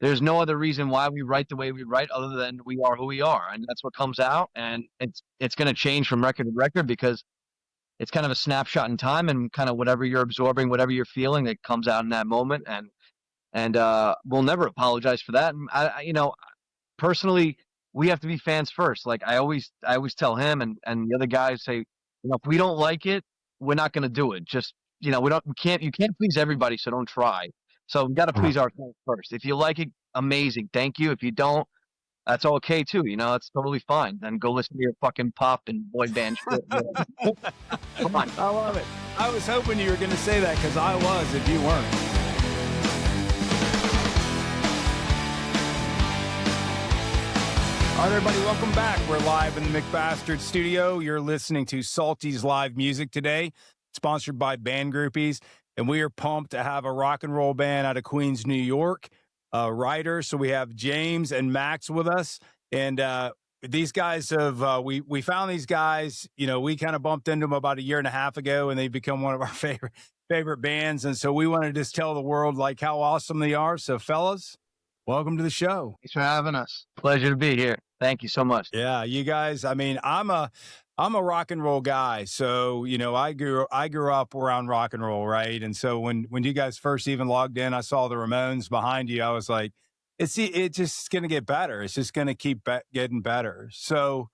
there's no other reason why we write the way we write other than we are who we are, and that's what comes out. And it's going to change from record to record because it's kind of a snapshot in time, and kind of whatever you're absorbing, whatever you're feeling, that comes out in that moment. And we'll never apologize for that. And personally, we have to be fans first. Like I always tell him and the other guys say, if we don't like it, we're not going to do it. Just, you can't please everybody. So don't try. So we got to please ourselves first. If you like it, amazing. Thank you. If you don't, that's okay too. It's totally fine. Then go listen to your fucking pop and boy band shit. Come on. I love it. I was hoping you were going to say that because I was, if you weren't. All right, everybody, welcome back. We're live in the McBastard studio. You're listening to Salty's live music today, sponsored by Band Groupies. And we are pumped to have a rock and roll band out of Queens, New York, Ryder. So we have James and Max with us. And these guys we found these guys, we kind of bumped into them about a year and a half ago, and they've become one of our favorite bands. And so we want to just tell the world like how awesome they are. So fellas, welcome to the show. Thanks for having us. Pleasure to be here. Thank you so much. Yeah, you guys. I mean, I'm a rock and roll guy, so I grew up around rock and roll, right? And so when you guys first even logged in, I saw the Ramones behind you. I was like, it's just going to get better. It's just going to keep getting better. So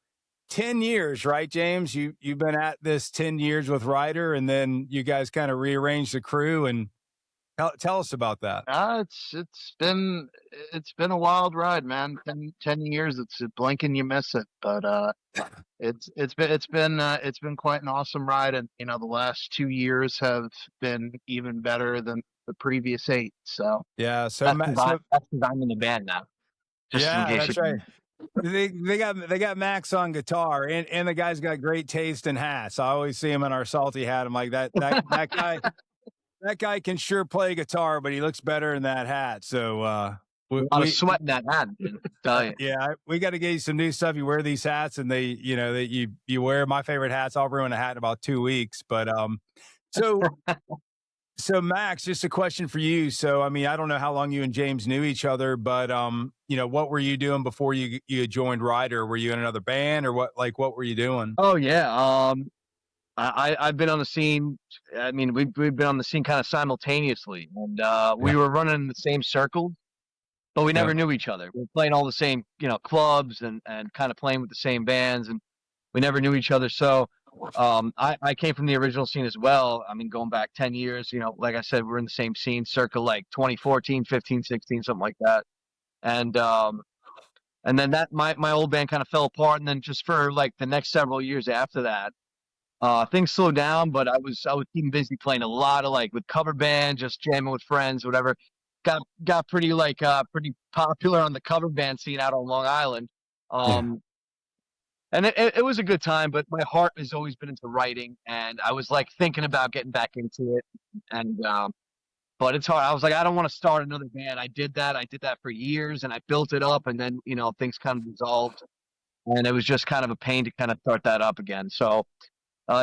10 years, right, James? You've been at this 10 years with Ryder, and then you guys kind of rearranged the crew and. Tell us about that. It's been a wild ride, man. 10 years. It's a blink and you miss it, but it's been quite an awesome ride, and the last 2 years have been even better than the previous 8. So yeah, that's because I'm in the band now. That's right. They got Max on guitar, and the guy's got great taste in hats. I always see him in our Salty hat. I'm like that guy. That guy can sure play guitar, but he looks better in that hat. So I'm sweating that hat. Tell you. Yeah, we got to get you some new stuff. You wear these hats, and you wear my favorite hats. I'll ruin a hat in about 2 weeks. But so Max, just a question for you. So I mean, I don't know how long you and James knew each other, but what were you doing before you joined Ryder? Were you in another band, or what? Like, what were you doing? Oh yeah. I've been on the scene. I mean, we've been on the scene kind of simultaneously, and we were running in the same circles, but we never knew each other. We were playing all the same, clubs and kind of playing with the same bands, and we never knew each other. So I came from the original scene as well. I mean, going back 10 years, like I said, we're in the same scene circa like 2014, 15, 16, something like that. And then that my old band kind of fell apart, and then just for like the next several years after that, things slowed down, but I was keeping busy playing a lot of with cover band, just jamming with friends, whatever. Got pretty pretty popular on the cover band scene out on Long Island. And it was a good time, but my heart has always been into writing, and I was thinking about getting back into it. And but it's hard. I was like, I don't want to start another band. I did that for years, and I built it up, and then things kind of dissolved, and it was just kind of a pain to kind of start that up again. So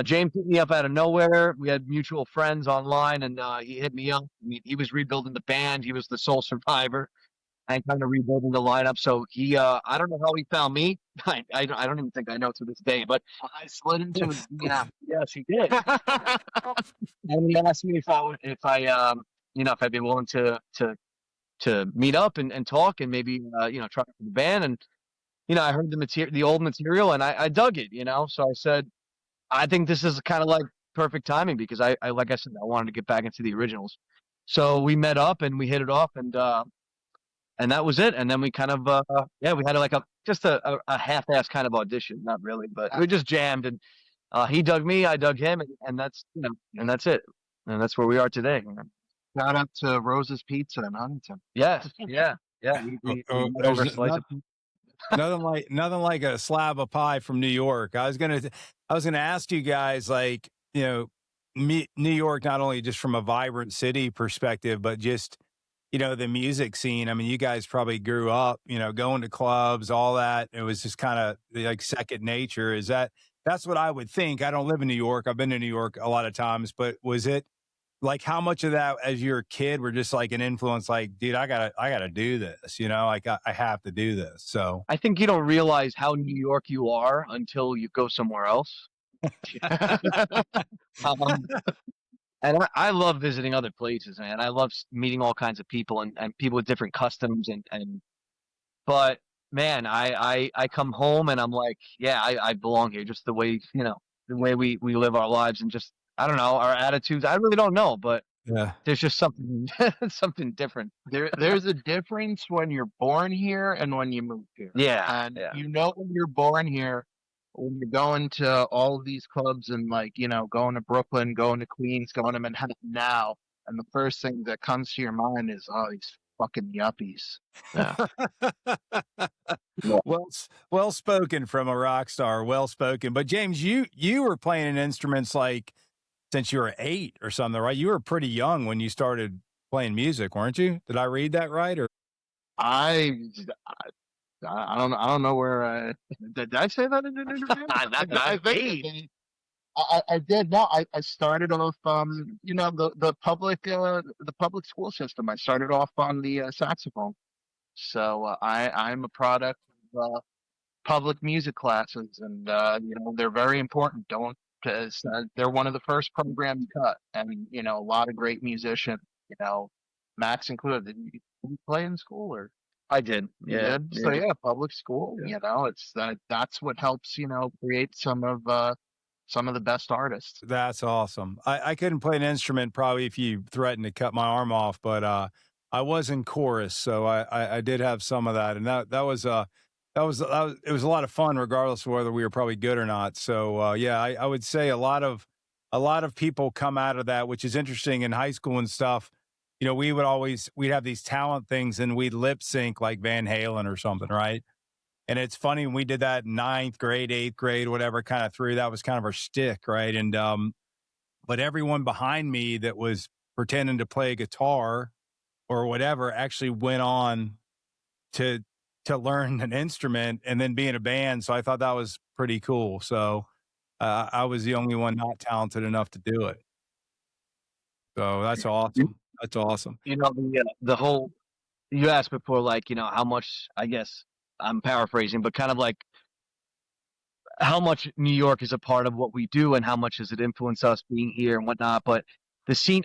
James hit me up out of nowhere. We had mutual friends online, and he hit me up. I mean, he was rebuilding the band. He was the sole survivor and kind of rebuilding the lineup. So he, I don't know how he found me. I don't even think I know to this day, but I slid into his DM. Yes, he did. And he asked me if I'd be willing to meet up and talk and maybe, try for the band. And, I heard the old material, and I dug it, so I said, I think this is kind of like perfect timing because I like I said, I wanted to get back into the originals. So we met up and we hit it off, and that was it. And then we kind of, we had just a half-ass kind of audition, not really, but we just jammed, and he dug me, I dug him, and that's, and that's it. And that's where we are today. Shout out to Rose's Pizza in Huntington. Yes. Yeah. Nothing like a slab of pie from New York. I was gonna ask you guys, New York, not only just from a vibrant city perspective, but just the music scene. I mean, you guys probably grew up, going to clubs, all that. It was just kind of like second nature. That's what I would think. I don't live in New York. I've been to New York a lot of times, but was it like how much of that as you're a kid were just like an influence, like, dude, I gotta do this, like I have to do this. So I think you don't realize how New York you are until you go somewhere else. Um, and I love visiting other places, man. I love meeting all kinds of people and people with different customs but man, I come home and I'm like, yeah, I belong here. Just the way, the way we live our lives and just, I don't know, our attitudes. I really don't know, but yeah, there's just something, something different. There's a difference when you're born here and when you move here. Yeah. And Yeah. when you're born here, when you're going to all of these clubs and like, going to Brooklyn, going to Queens, going to Manhattan now, and the first thing that comes to your mind is, oh, these fucking yuppies. Yeah. Yeah. well spoken from a rock star, well spoken. But James, you were playing instruments like since you were 8 or something, right? You were pretty young when you started playing music, weren't you? Did I read that right? Or I I don't know where did I say that in an interview? I think I 8. did. I did. No, I started off the public school system. I started off on the saxophone. So I'm a product of public music classes, and they're very important. Don't They're one of the first programs cut, and a lot of great musicians. Max included. Did you play in school or? I did. You Yeah. did? So Yeah. yeah, public school. Yeah. It's that's what helps create some of the best artists. that's awesome. I couldn't play an instrument probably if you threatened to cut my arm off, but I was in chorus, so I did have some of that, and it was a lot of fun, regardless of whether we were probably good or not. So yeah, I would say a lot of people come out of that, which is interesting in high school and stuff. We'd have these talent things and we'd lip sync like Van Halen or something, right? And it's funny when we did that in ninth grade, eighth grade, whatever, kind of through that was kind of our stick, right? And but everyone behind me that was pretending to play guitar or whatever actually went on to learn an instrument and then be in a band. So I thought that was pretty cool. So I was the only one not talented enough to do it. So that's You, awesome. That's awesome. the whole, you asked before, like, how much, I guess I'm paraphrasing, but kind of like how much New York is a part of what we do and how much does it influence us being here and whatnot. But the scene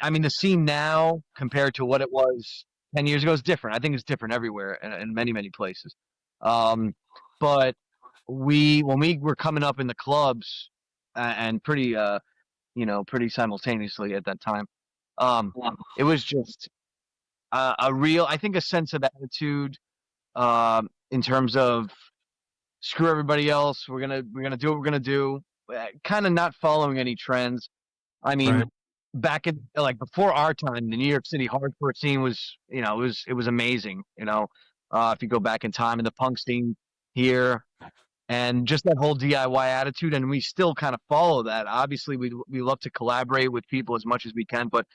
now compared to what it was 10 years ago is different. I think it's different everywhere in many, many places. Um, but when we were coming up in the clubs and pretty, pretty simultaneously at that time, it was just I think a sense of attitude, in terms of screw everybody else. We're gonna do what we're gonna do. Kind of not following any trends. I mean, Right. back in like before our time, the New York City hardcore scene was, it was amazing. If you go back in time, in the punk scene here, and just that whole DIY attitude, and we still kind of follow that. Obviously, we love to collaborate with people as much as we can, but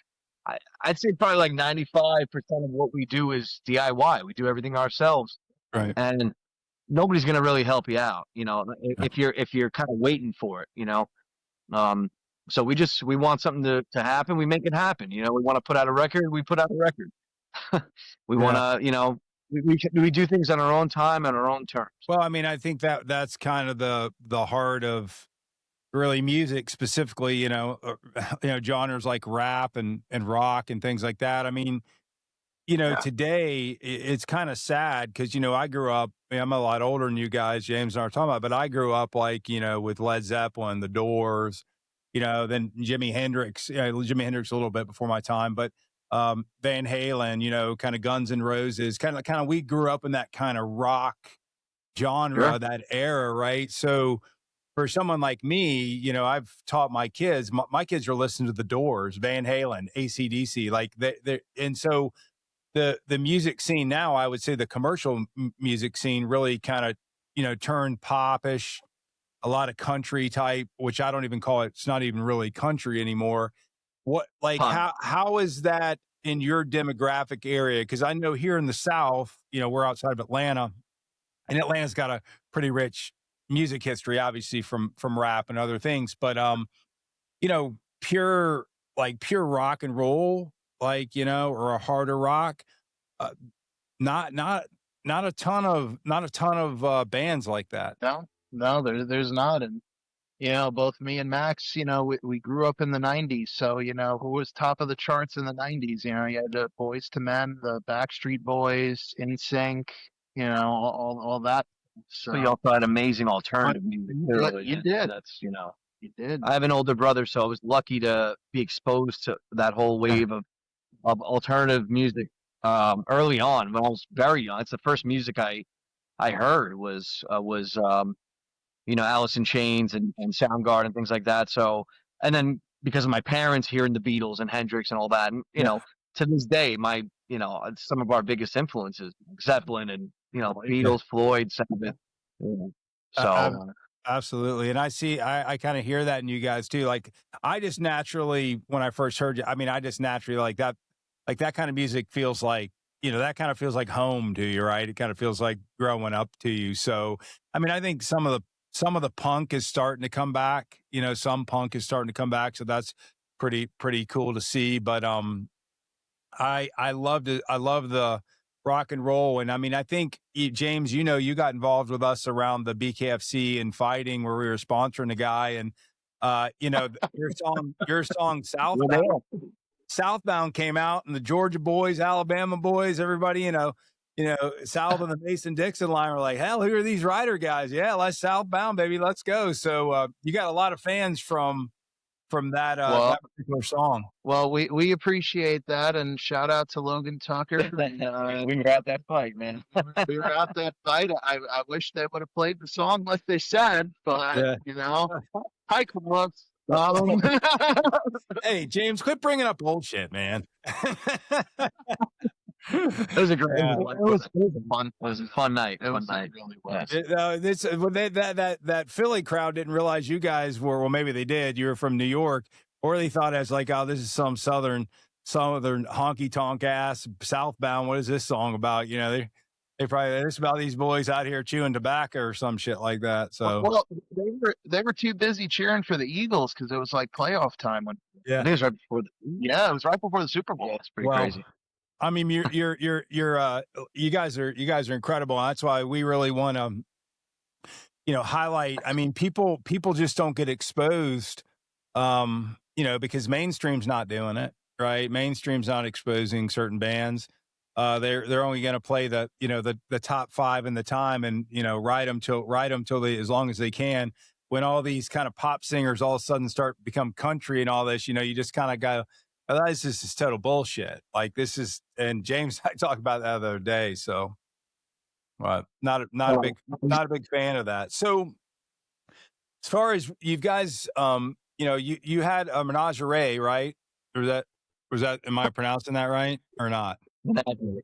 I'd say probably like 95% of what we do is DIY. We do everything ourselves, Right. and nobody's gonna really help you out, Yeah. if you're kind of waiting for it. Um, so we want something to happen, we make it happen. We want to put out a record, we put out a record. We want Yeah. to, we do things on our own time, on our own terms. Well, I mean, I think that's kind of the heart of really music, specifically, genres like rap and rock and things like that. I mean, Yeah. today it's kind of sad because, I grew up, I'm a lot older than you guys, James and I are talking about, but I grew up like, with Led Zeppelin, The Doors, then Jimi Hendrix, Jimi Hendrix a little bit before my time, but Van Halen, kind of Guns N' Roses, kind of we grew up in that kind of rock genre, Sure. that era, right? So for someone like me, I've taught my kids, my kids are listening to The Doors, Van Halen, AC/DC, like and so the music scene now, I would say the commercial music scene really kind of, turned popish, a lot of country type, which I don't even call it. It's not even really country anymore. What, like, Punk. how is that in your demographic area? Because I know here in the South, we're outside of Atlanta, and Atlanta's got a pretty rich music history, obviously from rap and other things. But pure like pure rock and roll, like, you know, or a harder rock. Uh, not a ton of bands like that. No, there's not. And you know, both me and Max, you know, we grew up in the 90s. So, you know, who was top of the charts in the 90s? You know, you had the Boys to Men, the Backstreet Boys, NSYNC, you know, all that. So But you also had amazing alternative music too. you and did. That's, you know, You did. I have an older brother, so I was lucky to be exposed to that whole wave of alternative music early on when I was very young. It's the first music I heard was you know, Alice in Chains and Soundgarden and things like that. So, and then because of my parents hearing the Beatles and Hendrix and all that, and you know, to this day, you know, some of our biggest influences, Zeppelin and you know, Beatles, Floyd, Sabbath. You know, so Absolutely. And I kind of hear that in you guys too. Like I just naturally, when I first heard you, I mean, I just naturally like that kind of music feels like, you know, that kind of feels like home to you, right? It kind of feels like growing up to you. So, I mean, I think some of the punk is starting to come back, you know, some punk is starting to come back. So that's pretty cool to see. But, I love the rock and roll. And I mean, I think James, you know, you got involved with us around the BKFC and fighting where we were sponsoring a guy and, you know, your song Southbound came out and the Georgia boys, Alabama boys, everybody, you know, South of the Mason-Dixon line were like, hell, who are these Ryder guys? Yeah, let's Southbound, baby. Let's go. So, you got a lot of fans from that, that particular song. Well, we appreciate that, and shout out to Logan Tucker. we were at that fight, man. We were at that fight. I wish they would have played the song like they said, but you know, hi, Columbus. Hey, James, quit bringing up old shit, man. It was a great. Yeah. It was fun. It was a fun night. It Fun night. really was. That Philly crowd didn't realize you guys were. Well, maybe they did. You were from New York, or they thought as like, oh, this is some southern honky tonk ass Southbound. What is this song about? You know, they probably it's about these boys out here chewing tobacco or some shit like that. So well, they were too busy cheering for the Eagles because it was like playoff time when. I think it was right before it was right before the Super Bowl. It's pretty crazy. I mean, you guys are incredible. That's why we really want to, you know, highlight. I mean, people just don't get exposed, you know, because mainstream's not doing it, right? Mainstream's not exposing certain bands. They're only going to play the, you know, the top 5 in the time, and you know, ride them till they as long as they can. When all these kind of pop singers all of a sudden start become country and all this, you know, you just kind of go, oh, this is total bullshit. Like this is, and James, I talked about that the other day. So, not a big fan of that. So, as far as you guys, you know, you had a menagerie, right? Or was that? Am I pronouncing that right or not?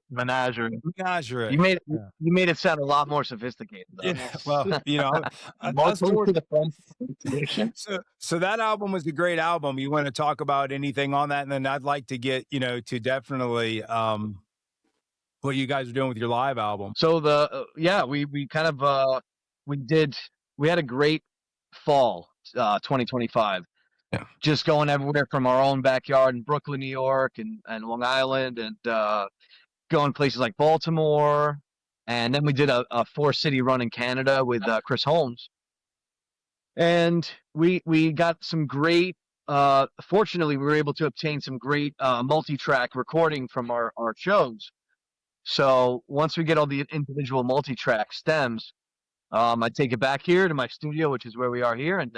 Menagerie. Menagerie. You made it sound a lot more sophisticated. Though. Yeah, well, you know, so that album was a great album. You want to talk about anything on that? And then I'd like to get, you know, to definitely what you guys are doing with your live album. So we kind of we had a great fall 2025. Yeah. Just going everywhere from our own backyard in Brooklyn, New York, and Long Island, and going places like Baltimore, and then we did a 4-city run in Canada with Chris Holmes, and we got some great. Fortunately, we were able to obtain some great multi-track recording from our shows. So once we get all the individual multi-track stems, I take it back here to my studio, which is where we are here, and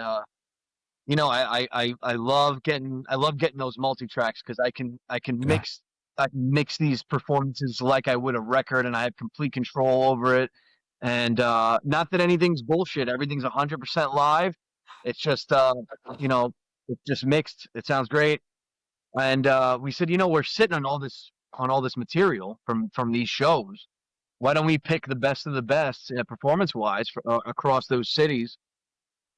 you know, I love getting those multi-tracks because I can mix these performances like I would a record, and I have complete control over it. And not that anything's bullshit, everything's 100% live. It's just you know, it's just mixed. It sounds great. And we said, you know, we're sitting on all this material from these shows. Why don't we pick the best of the best performance wise across those cities?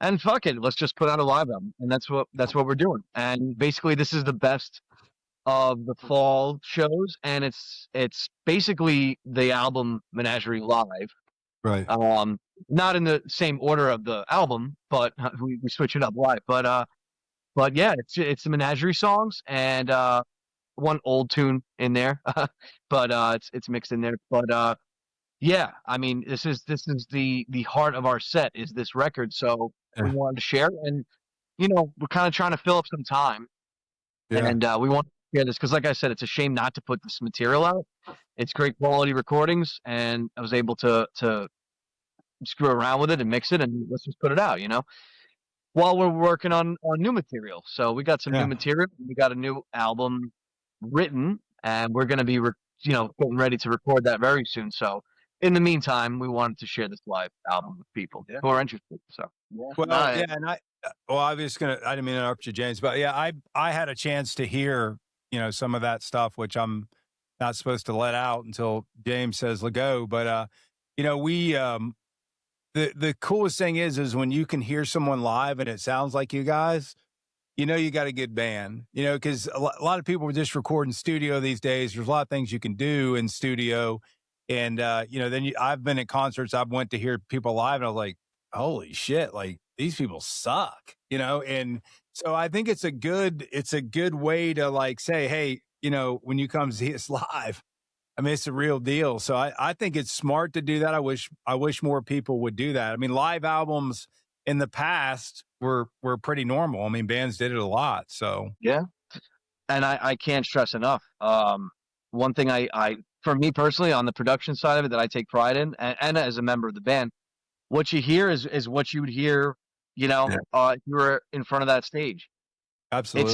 And fuck it, let's just put out a live album, and that's what we're doing. And basically, this is the best of the fall shows, and it's basically the album Menagerie Live, right? Not in the same order of the album, but we switch it up live. But But yeah, it's the menagerie songs and one old tune in there, but it's mixed in there. But yeah, I mean, this is the heart of our set is this record. So we Yeah. wanted to share, and we're kind of trying to fill up some time, Yeah. and we want to share this because, like I said, it's a shame not to put this material out. It's great quality recordings, and I was able to screw around with it and mix it, and let's just put it out. While we're working on new material. So we got some new Yeah. material. We got a new album written, and we're going to be, getting ready to record that very soon. So in the meantime, we wanted to share this live album with people who are interested. So Well, yeah, and I was I didn't mean to interrupt you, James, but yeah, I had a chance to hear, some of that stuff, which I'm not supposed to let out until James says let go. But we the coolest thing is when you can hear someone live and it sounds like you guys, you got a good band, because a lot of people are just recording studio these days. There's a lot of things you can do in studio. And, then I've been at concerts. I've went to hear people live and I was like, holy shit, like these people suck, and so I think it's a good way to like say, hey, when you come see us live, I mean, it's a real deal. So I think it's smart to do that. I wish more people would do that. I mean, live albums in the past were pretty normal. I mean, bands did it a lot. So yeah, and I can't stress enough. One thing I for me personally on the production side of it that I take pride in, and as a member of the band, what you hear is what you would hear, yeah, if you were in front of that stage. It absolutely,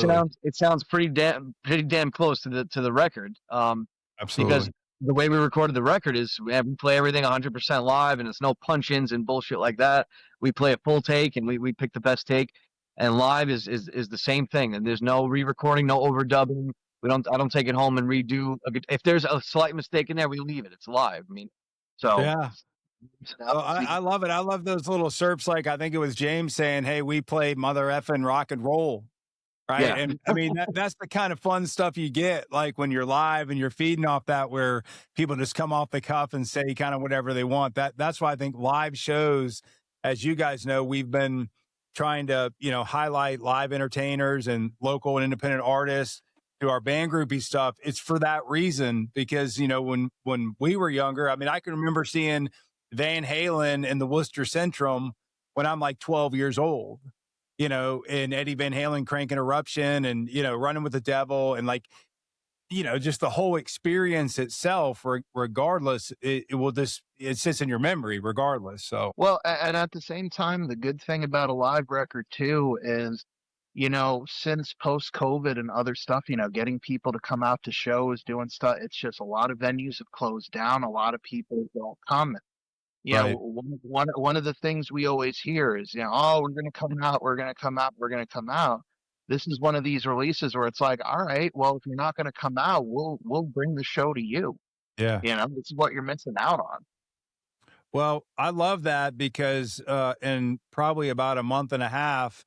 sounds pretty damn close to the record. Because absolutely. the way we recorded the record is we play everything 100% live, and it's no punch-ins and bullshit like that. We play a full take, and we pick the best take. And live is the same thing, and there's no re-recording, no overdubbing. I don't take it home and redo. If there's a slight mistake in there, we leave it. It's live. I mean, so Yeah. Well, I love it. I love those little serps. Like I think it was James saying, "Hey, we play mother effing rock and roll." Right. yeah, And I mean, that's the kind of fun stuff you get like when you're live and you're feeding off that where people just come off the cuff and say kind of whatever they want. That's why I think live shows, as you guys know, we've been trying to, highlight live entertainers and local and independent artists to our band groupie stuff. It's for that reason, because, when we were younger, I mean, I can remember seeing Van Halen in the Worcester Centrum when I'm like 12 years old, and Eddie Van Halen cranking Eruption and, running with the devil and like, just the whole experience itself, regardless, it sits in your memory regardless. So, Well, and at the same time, the good thing about a live record too is, since post COVID and other stuff, getting people to come out to shows, doing stuff, it's just a lot of venues have closed down. A lot of people don't come. right. One of the things we always hear is, oh, we're going to come out, we're going to come out, we're going to come out. This is one of these releases where it's like, all right, well, if you're not going to come out, we'll bring the show to you. Yeah. This is what you're missing out on. Well, I love that because in probably about a month and a half,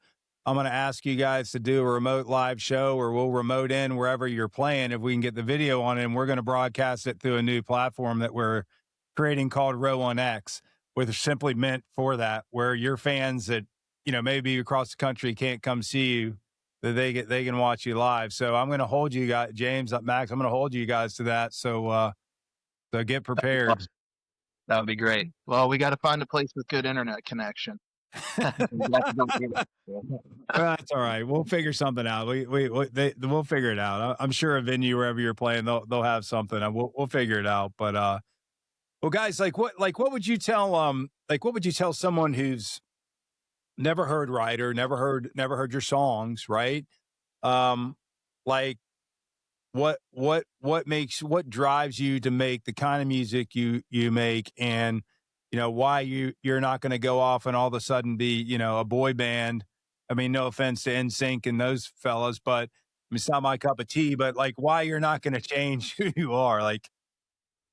I'm going to ask you guys to do a remote live show, or we'll remote in wherever you're playing if we can get the video on it. And we're going to broadcast it through a new platform that we're creating called Row on X, which is simply meant for that, where your fans that, maybe across the country can't come see you, that they can watch you live. So I'm going to hold you guys, James, Max, I'm going to hold you guys to that. So get prepared. that would be great. Well, we got to find a place with good internet connection. That's all right. We'll figure something out. We'll figure it out. I'm sure a venue wherever you're playing, they'll have something. We'll figure it out. But well, guys, what would you tell what would you tell someone who's never heard Ryder, never heard your songs, right? Like what drives you to make the kind of music you make, and why you're not going to go off and all of a sudden be a boy band. I mean, no offense to NSYNC and those fellas, but I mean, it's not my cup of tea. But like, why you're not going to change who you are? Like,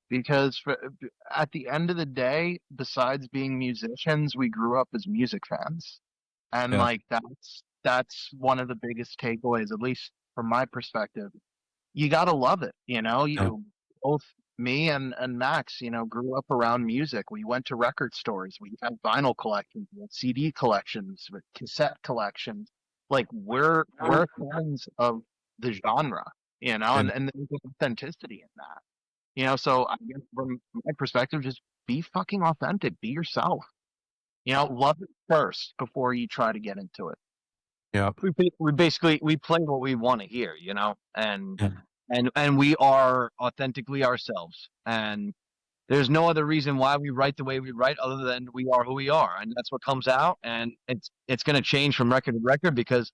Because at the end of the day, besides being musicians, we grew up as music fans, and yeah, like that's one of the biggest takeaways, at least from my perspective. You gotta love it, yeah, you both me and Max, grew up around music. We went to record stores, we had vinyl collections, we had CD collections, with cassette collections. like we're fans of the genre, and there's authenticity in that. So I guess from my perspective, just be fucking authentic, be yourself. Love it first before you try to get into it. Yeah. We basically we play what we want to hear, and we are authentically ourselves. And there's no other reason why we write the way we write other than we are who we are, and that's what comes out. And it's going to change from record to record because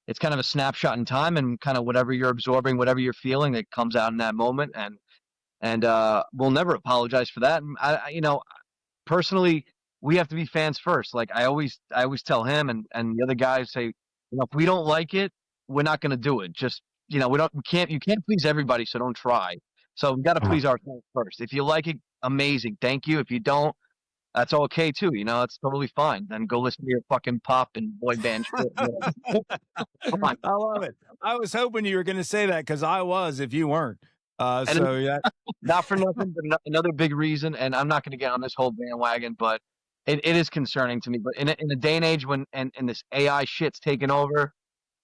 it's kind of a snapshot in time, and kind of whatever you're absorbing, whatever you're feeling, that comes out in that moment. And we'll never apologize for that. And personally, we have to be fans first. Like I always tell him and the other guys say, if we don't like it, we're not going to do it. Just, you can't please everybody. So don't try. So we got to please ourselves first. If you like it, amazing. Thank you. If you don't, that's okay too. It's totally fine. Then go listen to your fucking pop and boy band shit. I love it. I was hoping you were going to say that because I was, if you weren't. So yeah, not for nothing, but another big reason. And I'm not going to get on this whole bandwagon, but it is concerning to me. But in a day and age when and this AI shit's taken over,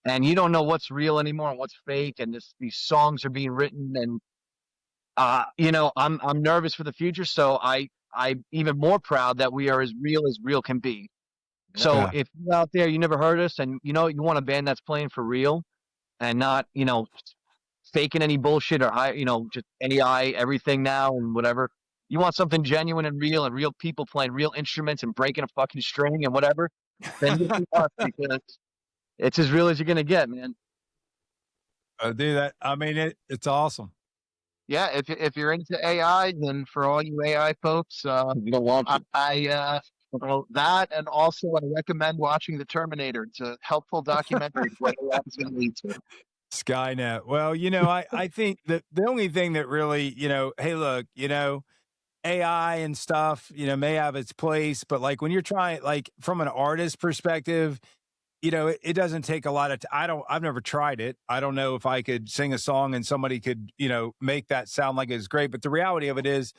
and you don't know what's real anymore and what's fake, and these songs are being written, and I'm nervous for the future. So I'm even more proud that we are as real can be. So if you're out there, you never heard us, and you want a band that's playing for real and not faking any bullshit or just AI everything now and whatever. You want something genuine and real people playing real instruments and breaking a fucking string and whatever, then you us because it's as real as you're gonna get, man. Do that. I mean, it's awesome. Yeah, if you're into AI, then for all you AI folks, You don't want to. well, that, and also I recommend watching The Terminator. It's a helpful documentary what AI's going to lead to. Skynet. Well, I think that the only thing that really, hey, look, AI and stuff, may have its place, but like when you're trying, like from an artist perspective, it doesn't take a lot of, I've never tried it. I don't know if I could sing a song and somebody could, make that sound like it's great. But the reality of it is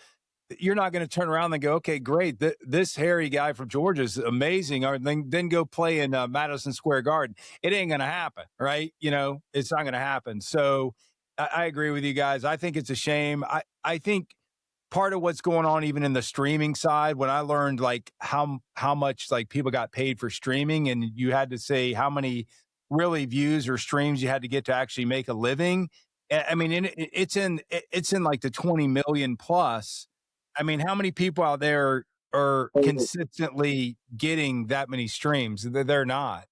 you're not going to turn around and go, okay, great. This hairy guy from Georgia is amazing. Or then go play in Madison Square Garden. It ain't going to happen. Right. It's not going to happen. So I agree with you guys. I think it's a shame. I think part of what's going on even in the streaming side, when I learned like how much like people got paid for streaming, and you had to say how many really views or streams you had to get to actually make a living. I mean, it's in like the 20 million plus. I mean, how many people out there are consistently getting that many streams? They're not.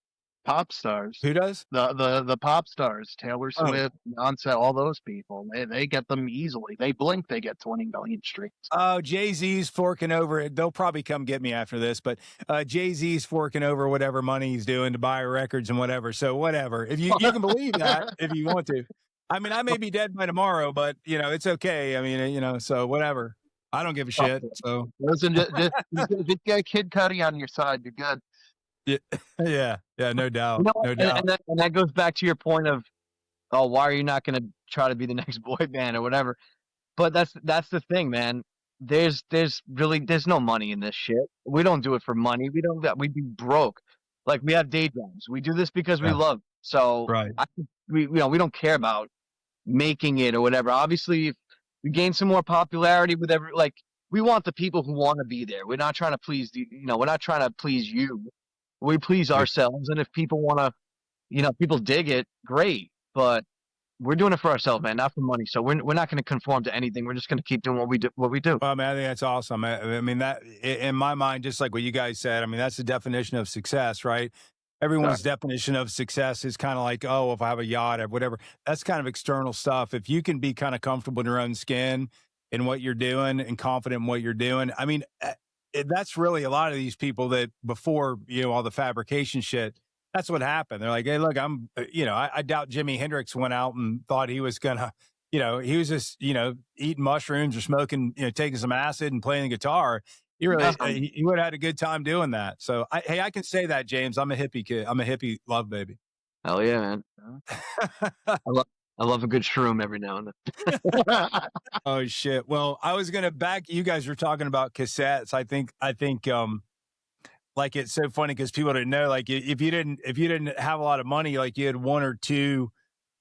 Pop stars. Who does? The pop stars, Taylor Swift, Beyonce, all those people. They get them easily. They blink, they get 20 million streams. Oh, Jay-Z's forking over. They'll probably come get me after this, but Jay-Z's forking over whatever money he's doing to buy records and whatever. So whatever. If you can believe that, if you want to. I mean, I may be dead by tomorrow, but it's okay. I mean, so whatever. I don't give a shit. So listen, just get Kid Cudi on your side. You're good. Yeah, no doubt. No doubt. And that goes back to your point of, why are you not going to try to be the next boy band or whatever? But that's the thing, man. There's no money in this shit. We don't do it for money. We'd be broke. Like, we have day jobs. We do this because we love it. So right. We don't care about making it or whatever. Obviously, if we gain some more popularity with we want the people who want to be there. We're not trying to please we're not trying to please you. We please ourselves, and if people want to, people dig it, great. But we're doing it for ourselves, man, not for money. So we're not going to conform to anything. We're just going to keep doing what we do. Well, I mean, I think that's awesome. I mean, that in my mind, just like what you guys said, I mean, that's the definition of success, right? Everyone's definition of success is kind of like, oh, if I have a yacht or whatever. That's kind of external stuff. If you can be kind of comfortable in your own skin in what you're doing and confident in what you're doing, I mean, that's really a lot of these people that before, all the fabrication shit, that's what happened. They're like, hey, look, I'm, I doubt Jimi Hendrix went out and thought he was going to, he was just, eating mushrooms or smoking, taking some acid and playing the guitar. He really, he would have had a good time doing that. So, I can say that, James. I'm a hippie kid. I'm a hippie love baby. Hell yeah, man. I love a good shroom every now and then. Oh shit. Well, I was gonna back. You guys were talking about cassettes. I think. like, it's so funny because people didn't know, like, if you didn't have a lot of money, like, you had one or two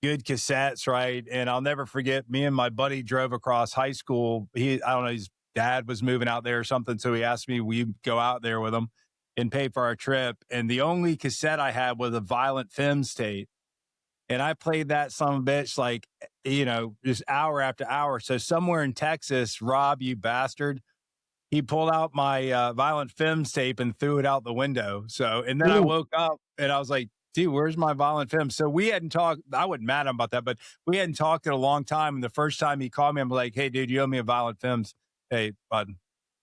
good cassettes, right? And I'll never forget, me and my buddy drove across high school. I don't know, his dad was moving out there or something, so he asked me we go out there with him and pay for our trip. And the only cassette I had was a Violent Femmes tape. And I played that son of a bitch, like, just hour after hour. So somewhere in Texas, Rob, you bastard, he pulled out my Violent Femmes tape and threw it out the window. So, and then I woke up and I was like, dude, where's my Violent Femmes? So we hadn't talked. I wasn't mad at him about that, but we hadn't talked in a long time. And the first time he called me, I'm like, hey, dude, you owe me a Violent Femmes. Hey, bud.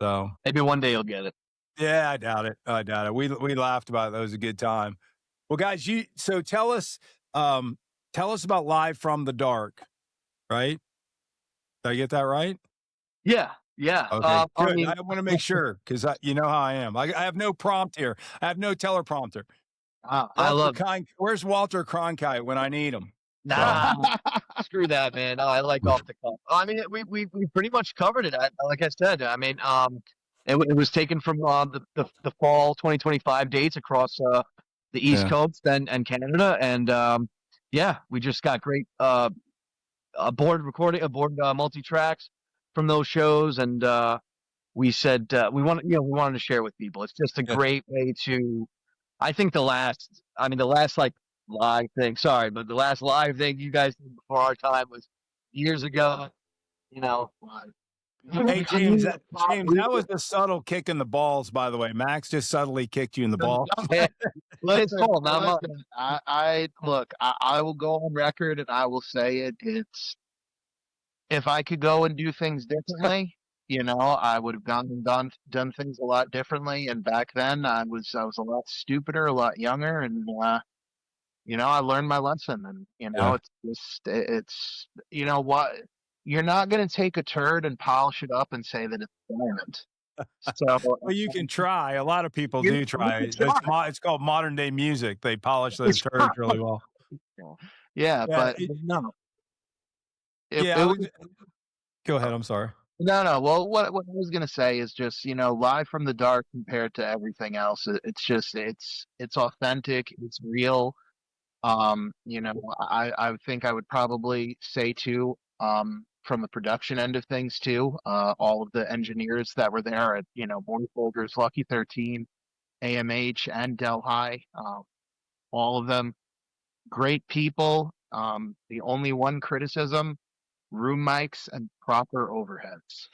So maybe one day you'll get it. Yeah, I doubt it. We laughed about it. That was a good time. Well, guys, so tell us about Live from the Dark, right? Did I get that right? Yeah. Okay, good. I want to make sure because you know how I am. I have no prompt here. I have no teleprompter. I love. Where's Walter Cronkite when I need him? Nah, screw that, man. I like off the cuff. I mean, we pretty much covered it. Like I said, I mean, it was taken from the fall 2025 dates across the East Coast and Canada, and yeah, we just got great board multi tracks from those shows, and we said we wanted to share with people. It's just a great way to. I think the last like live thing. Sorry, but the last live thing you guys did before our time was years ago. Hey, James, that was a subtle kick in the balls, by the way. Max just subtly kicked you in the balls. Listen, I will go on record and I will say it. It's if I could go and do things differently, I would have gone and done things a lot differently. And back then, I was a lot stupider, a lot younger, and I learned my lesson. And it's what. You're not going to take a turd and polish it up and say that it's diamond. So, well, you can try. A lot of people do try. It's called modern day music. They polish those turds really well. Yeah, but no. Go ahead. I'm sorry. No. Well, what I was going to say is just, Live from the Dark compared to everything else. It's just, it's authentic. It's real. I think I would probably say too, from the production end of things too, all of the engineers that were there at, Morningfolkers, Lucky 13, AMH, and Delhi, all of them great people. The only one criticism, room mics and proper overheads.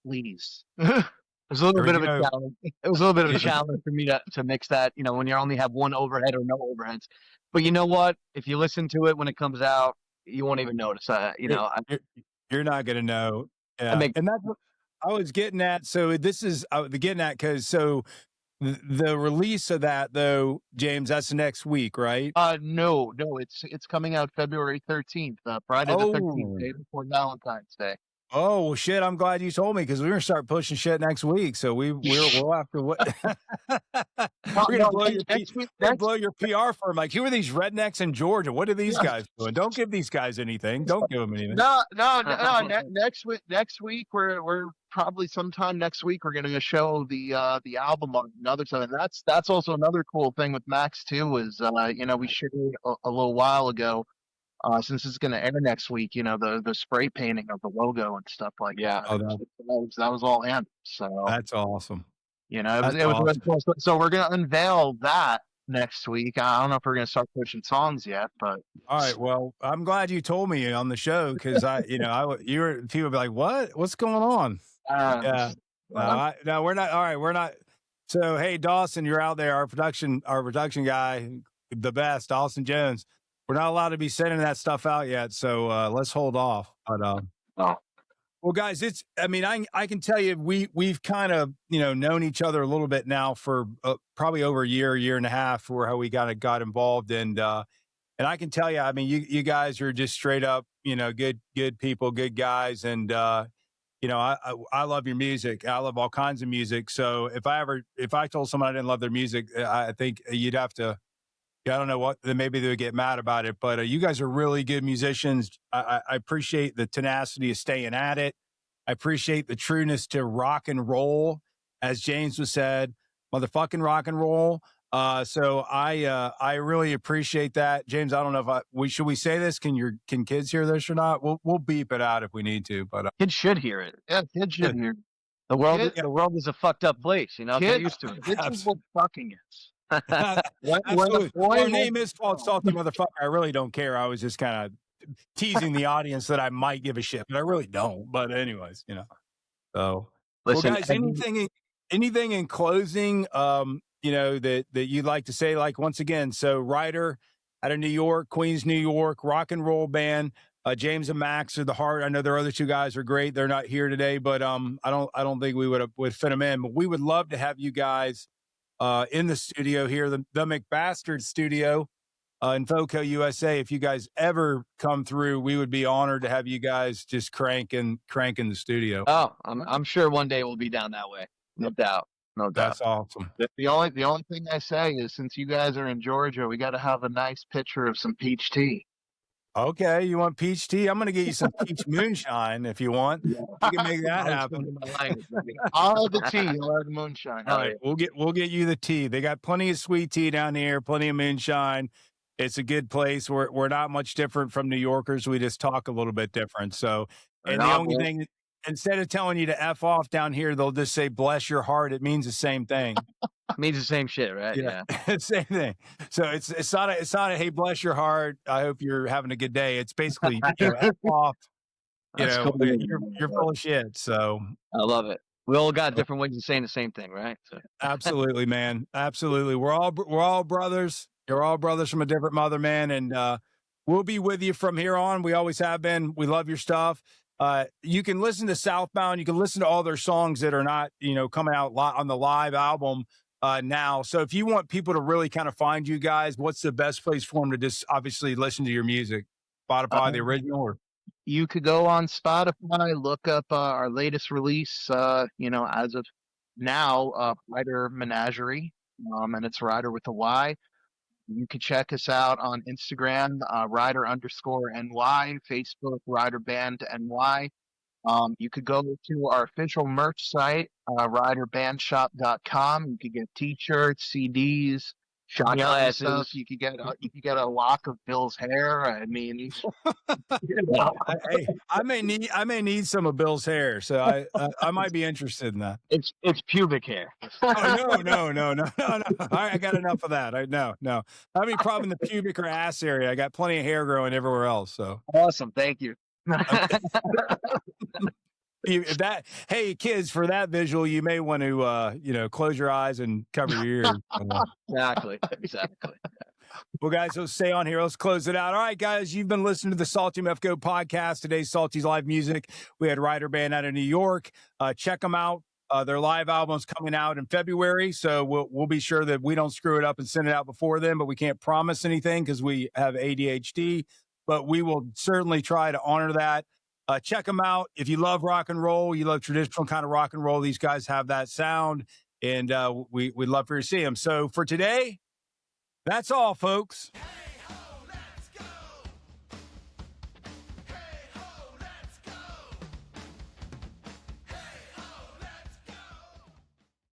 Please. It was a little bit of a challenge. It was a little bit of a challenge for me to mix that, when you only have one overhead or no overheads. But you know what? If you listen to it when it comes out, you won't even notice. You're not going to know. Yeah. And that's what I was getting at. So this is getting at because the release of that though, James, that's next week, right? No, it's coming out February 13th, Friday the 13th, day before Valentine's Day. Oh well, shit! I'm glad you told me because we're gonna start pushing shit next week. So we'll have to. We're gonna blow your PR firm. Like, who are these rednecks in Georgia? What are these guys doing? Don't give these guys anything. Don't give them anything. No. Next week we're probably sometime next week we're gonna show the album on another time. And that's also another cool thing with Max too is we shared a little while ago. Since it's going to air next week, the spray painting of the logo and stuff like that. That was all in. So that's awesome. It was really cool. So we're going to unveil that next week. I don't know if we're going to start pushing songs yet, but all right. Well, I'm glad you told me on the show because people would be like, what's going on? Yeah. No, we're not. All right, we're not. So hey, Dawson, you're out there. Our production guy, the best, Dawson Jones. We're not allowed to be sending that stuff out yet, so let's hold off. But well, guys, I can tell you we've kind of known each other a little bit now for probably over a year and a half, for how we got involved, and I can tell you, I mean, you guys are just straight up, good people, good guys, and I love your music. I love all kinds of music. So if I told someone I didn't love their music, I think you'd have to. I don't know what, maybe they would get mad about it, but you guys are really good musicians. I appreciate the tenacity of staying at it. I appreciate the trueness to rock and roll, as James was said. motherfucking rock and roll. So I really appreciate that, James. I don't know if should we say this? Can kids hear this or not? We'll beep it out if we need to. But Kids should hear it. Yeah, kids should hear. The world is a fucked up place. You know, get used to it. Kids is what fucking is. Absolutely. Our name is called Salty Motherfucker. I really don't care. I was just kind of teasing the audience that I might give a shit, but I really don't. But anyways, you know. So, Listen, well, guys, anything in closing, you know, that you'd like to say? Like, once again, so Ryder out of New York, Queens, New York, rock and roll band. James and Max are the heart. I know their other two guys are great. They're not here today, but I don't think we would fit them in. But we would love to have you guys in the studio here, the McBastard studio in Foco, USA. If you guys ever come through, we would be honored to have you guys just cranking the studio. Oh, I'm sure one day we'll be down that way. No doubt. No doubt. That's awesome. The only thing I say is, since you guys are in Georgia, we got to have a nice picture of some peach tea. Okay, you want peach tea? I'm going to get you some peach moonshine if you want. Yeah. You can make that happen. I'll have the tea. I'll have the moonshine. All right, we'll get you the tea. They got plenty of sweet tea down here, plenty of moonshine. It's a good place. We're not much different from New Yorkers. We just talk a little bit different. So, and the only thing, instead of telling you to F off down here, they'll just say, bless your heart. It means the same thing. Means the same shit, right? Yeah. Same thing. So it's not a hey, bless your heart, I hope you're having a good day. It's basically, you know, F off, you know, cool. You're full of shit. So I love it. We all got different ways of saying the same thing, right? So. Absolutely, man. Absolutely. We're all brothers. You're all brothers from a different mother, man. And we'll be with you from here on. We always have been. We love your stuff. You can listen to Southbound. You can listen to all their songs that are not, you know, coming out on the live album now. So if you want people to really kind of find you guys, what's the best place for them to just obviously listen to your music? Spotify, the original? Or? You could go on Spotify, look up our latest release, you know, as of now, Ryder Menagerie, and it's Ryder with a Y. You can check us out on Instagram, Ryder_NY, Facebook, Ryder Band NY. You could go to our official merch site, RyderBandShop.com. You could get T-shirts, CDs, shot glasses. You could get a lock of Bill's hair. I mean, I may need some of Bill's hair, so I might be interested in that. It's pubic hair. Oh, no. I got enough of that. No. I have any problem in the pubic or ass area. I got plenty of hair growing everywhere else. So awesome, thank you. Hey kids, for that visual, you may want to you know, close your eyes and cover your ears. Exactly. Well, guys, let's stay on here. Let's close it out. All right, guys, you've been listening to the Salty MF Go podcast. Today's Salty's live music. We had Ryder Band out of New York. Check them out. Their live album's coming out in February, so we'll be sure that we don't screw it up and send it out before then, but we can't promise anything because we have ADHD, but we will certainly try to honor that. Check them out. If you love rock and roll, you love traditional kind of rock and roll, these guys have that sound, and we'd love for you to see them. So for today, that's all, folks.